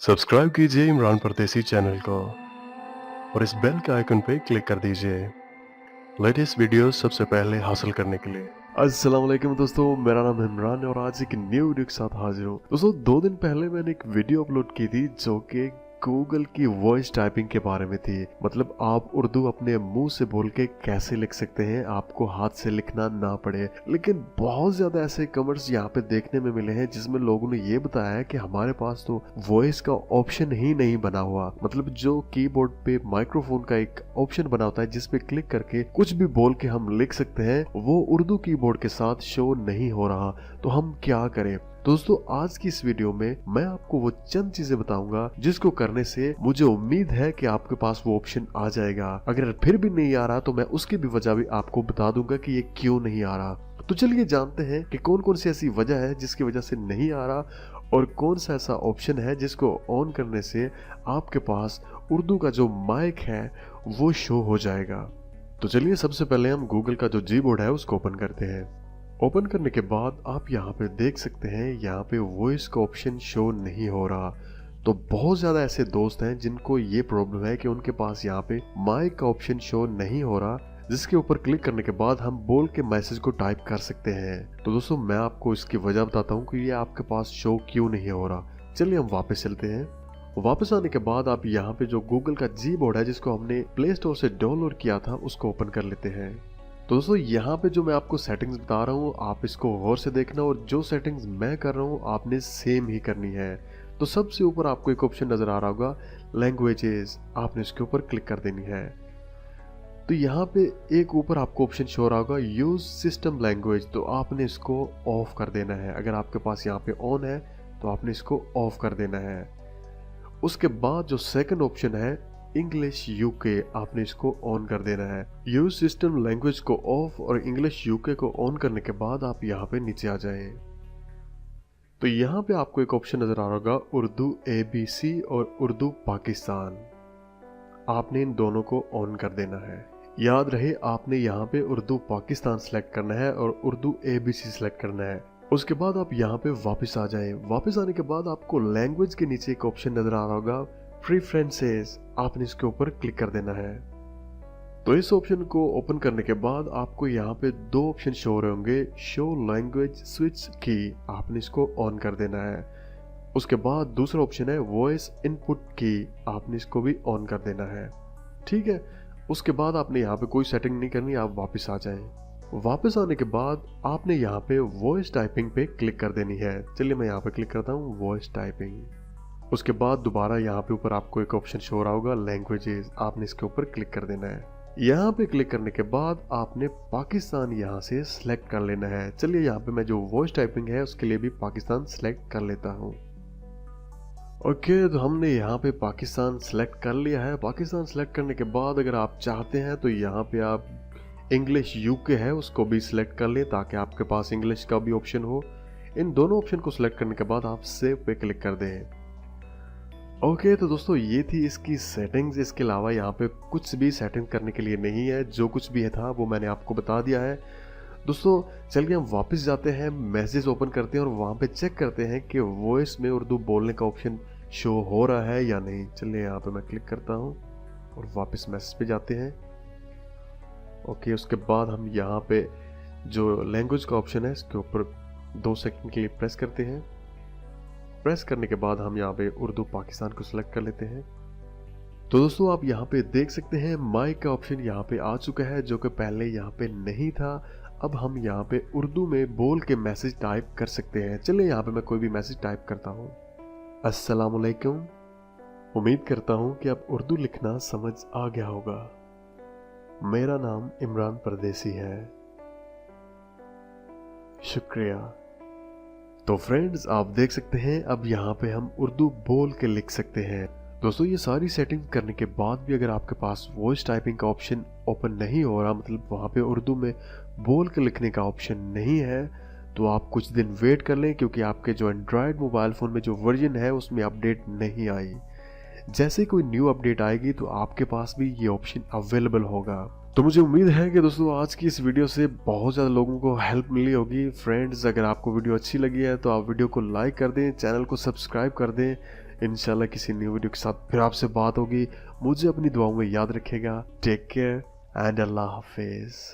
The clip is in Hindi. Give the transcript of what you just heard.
सब्सक्राइब कीजिए इमरान परदेसी चैनल को और इस बेल के आइकन पे क्लिक कर दीजिए लेटेस्ट वीडियोस सबसे पहले हासिल करने के लिए। अस्सलाम वालेकुम दोस्तों, मेरा नाम इमरान है और आज एक न्यू वीडियो के साथ हाजिर हूँ। दोस्तों 2 दिन पहले मैंने एक वीडियो अपलोड की थी जो कि गूगल की वॉइस टाइपिंग के बारे में थी। मतलब आप उर्दू अपने मुंह से बोल के कैसे लिख सकते हैं, आपको हाथ से लिखना ना पड़े। लेकिन बहुत ज्यादा ऐसे कमेंट्स यहाँ पे देखने में मिले हैं जिसमें लोगों ने ये बताया है कि हमारे पास तो वॉइस का ऑप्शन ही नहीं बना हुआ। मतलब जो कीबोर्ड पे माइक्रोफोन का एक ऑप्शन बना होता है जिसपे क्लिक करके कुछ भी बोल के हम लिख सकते हैं, वो उर्दू कीबोर्ड के साथ शो नहीं हो रहा। तो हम क्या करें? दोस्तों आज की इस वीडियो में मैं आपको वो चंद चीजें बताऊंगा जिसको करने से मुझे उम्मीद है कि आपके पास वो ऑप्शन आ जाएगा। अगर फिर भी नहीं आ रहा तो मैं उसकी भी वजह भी आपको बता दूंगा कि ये क्यों नहीं आ रहा। तो चलिए जानते हैं कि कौन कौन सी ऐसी वजह है जिसकी वजह से नहीं आ रहा और कौन सा ऐसा ऑप्शन है जिसको ऑन करने से आपके पास उर्दू का जो माइक है वो शो हो जाएगा। तो चलिए सबसे पहले हम गूगल का जो कीबोर्ड है उसको ओपन करते हैं। ओपन करने के बाद आप यहाँ पे देख सकते हैं, यहाँ पे वॉइस का ऑप्शन शो नहीं हो रहा। तो बहुत ज़्यादा ऐसे दोस्त हैं जिनको ये प्रॉब्लम है कि उनके पास यहाँ पे माइक का ऑप्शन शो नहीं हो रहा, जिसके ऊपर क्लिक करने के बाद हम बोल के मैसेज को टाइप कर सकते हैं। तो दोस्तों मैं आपको इसकी वजह बताता हूँ कि ये आपके पास शो क्यों नहीं हो रहा। चलिए हम वापस चलते हैं। वापस आने के बाद आप यहाँ पे जो गूगल का कीबोर्ड है जिसको हमने प्ले स्टोर से डाउनलोड किया था उसको ओपन कर लेते हैं। तो दोस्तों यहाँ पे जो मैं आपको सेटिंग्स बता रहा हूँ आप इसको गौर से देखना और जो सेटिंग्स मैं कर रहा हूँ आपने सेम ही करनी है। तो सबसे ऊपर आपको एक ऑप्शन नजर आ रहा होगा लैंग्वेजेस, आपने इसके ऊपर क्लिक कर देनी है। तो यहाँ पे एक ऊपर आपको ऑप्शन शो हो रहा होगा यूज सिस्टम लैंग्वेज, तो आपने इसको ऑफ कर देना है। अगर आपके पास यहाँ पे ऑन है तो आपने इसको ऑफ कर देना है। उसके बाद जो सेकंड ऑप्शन है इंग्लिश यूके, आपने इसको ऑन कर देना है। यूज सिस्टम लैंग्वेज को ऑफ और इंग्लिश यूके को ऑन करने के बाद आप यहाँ पे नीचे आ जाएं। तो यहाँ पे आपको एक ऑप्शन नजर आ रहा होगा उर्दू ABC और उर्दू पाकिस्तान, आपने इन दोनों को ऑन कर देना है। याद रहे आपने यहाँ पे उर्दू पाकिस्तान सिलेक्ट करना है और उर्दू ABC सिलेक्ट करना है। उसके बाद आप यहाँ पे वापस आ जाएं। वापस आने के बाद आपको लैंग्वेज के नीचे एक ऑप्शन नजर आ रहा होगा प्रेफरेंसेस, आपने इसके ऊपर क्लिक कर देना है। तो इस ऑप्शन को ओपन करने के बाद आपको यहाँ पे 2 ऑप्शन शो हो रहे होंगे शो लैंग्वेज स्विच की, आपने इसको ऑन कर देना है। उसके बाद दूसरा ऑप्शन है वॉइस इनपुट की, आपने इसको भी ऑन कर देना है। ठीक है, उसके बाद आपने यहाँ पे कोई सेटिंग नहीं करनी, आप वापस आ जाएं। वापस आने के बाद आपने यहाँ पे वॉइस टाइपिंग पे क्लिक कर देनी है। चलिए मैं यहाँ पे क्लिक करता हूँ वॉइस टाइपिंग। उसके बाद दोबारा यहाँ पे ऊपर आपको एक ऑप्शन शो हो रहा होगा लैंग्वेजेस, आपने इसके ऊपर क्लिक कर देना है। यहाँ पे क्लिक करने के बाद आपने पाकिस्तान यहाँ से सिलेक्ट कर लेना है। चलिए यहाँ पे मैं जो वॉइस टाइपिंग है उसके लिए भी पाकिस्तान सिलेक्ट कर लेता हूँ। ओके, तो हमने यहाँ पे पाकिस्तान सिलेक्ट कर लिया है। पाकिस्तान सिलेक्ट करने के बाद अगर आप चाहते हैं तो यहाँ पे आप इंग्लिश यूके है उसको भी सिलेक्ट कर लें ताकि आपके पास इंग्लिश का भी ऑप्शन हो। इन दोनों ऑप्शन को सिलेक्ट करने के बाद आप सेव पे क्लिक कर दें। ओके, तो दोस्तों ये थी इसकी सेटिंग्स। इसके अलावा यहाँ पे कुछ भी सेटिंग करने के लिए नहीं है, जो कुछ भी था वो मैंने आपको बता दिया है। दोस्तों चलिए हम वापस जाते हैं, मैसेज ओपन करते हैं और वहाँ पे चेक करते हैं कि वॉइस में उर्दू बोलने का ऑप्शन शो हो रहा है या नहीं। चलिए यहाँ पे मैं क्लिक करता हूँ और वापस मैसेज पे जाते हैं। ओके, उसके बाद हम यहाँ पे जो लैंग्वेज का ऑप्शन है इसके ऊपर 2 सेकंड के लिए प्रेस करते हैं। प्रेस करने के बाद हम यहाँ पे उर्दू पाकिस्तान को सिलेक्ट कर लेते हैं। तो दोस्तों आप यहाँ पे देख सकते हैं माइक का ऑप्शन यहाँ पे आ चुका है जो कि पहले यहाँ पे नहीं था। अब हम यहाँ पे उर्दू में बोल के मैसेज टाइप कर सकते हैं। चलिए यहाँ पे मैं कोई भी मैसेज टाइप करता हूँ। अस्सलाम वालेकुम, उम्मीद करता हूँ कि आप उर्दू लिखना समझ आ गया होगा। मेरा नाम इमरान परदेसी है, शुक्रिया। तो फ्रेंड्स आप देख सकते हैं अब यहाँ पे हम उर्दू बोल के लिख सकते हैं। दोस्तों ये सारी सेटिंग करने के बाद भी अगर आपके पास वॉइस टाइपिंग का ऑप्शन ओपन नहीं हो रहा, मतलब वहाँ पे उर्दू में बोल के लिखने का ऑप्शन नहीं है, तो आप कुछ दिन वेट कर लें क्योंकि आपके जो एंड्रॉयड मोबाइल फ़ोन में जो वर्जन है उसमें अपडेट नहीं आई। जैसे कोई न्यू अपडेट आएगी तो आपके पास भी ये ऑप्शन अवेलेबल होगा। तो मुझे उम्मीद है कि दोस्तों आज की इस वीडियो से बहुत ज़्यादा लोगों को हेल्प मिली होगी। फ्रेंड्स अगर आपको वीडियो अच्छी लगी है तो आप वीडियो को लाइक कर दें, चैनल को सब्सक्राइब कर दें। इंशाल्लाह किसी न्यू वीडियो के साथ फिर आपसे बात होगी। मुझे अपनी दुआओं में याद रखेगा। टेक केयर एंड अल्लाह हाफिज।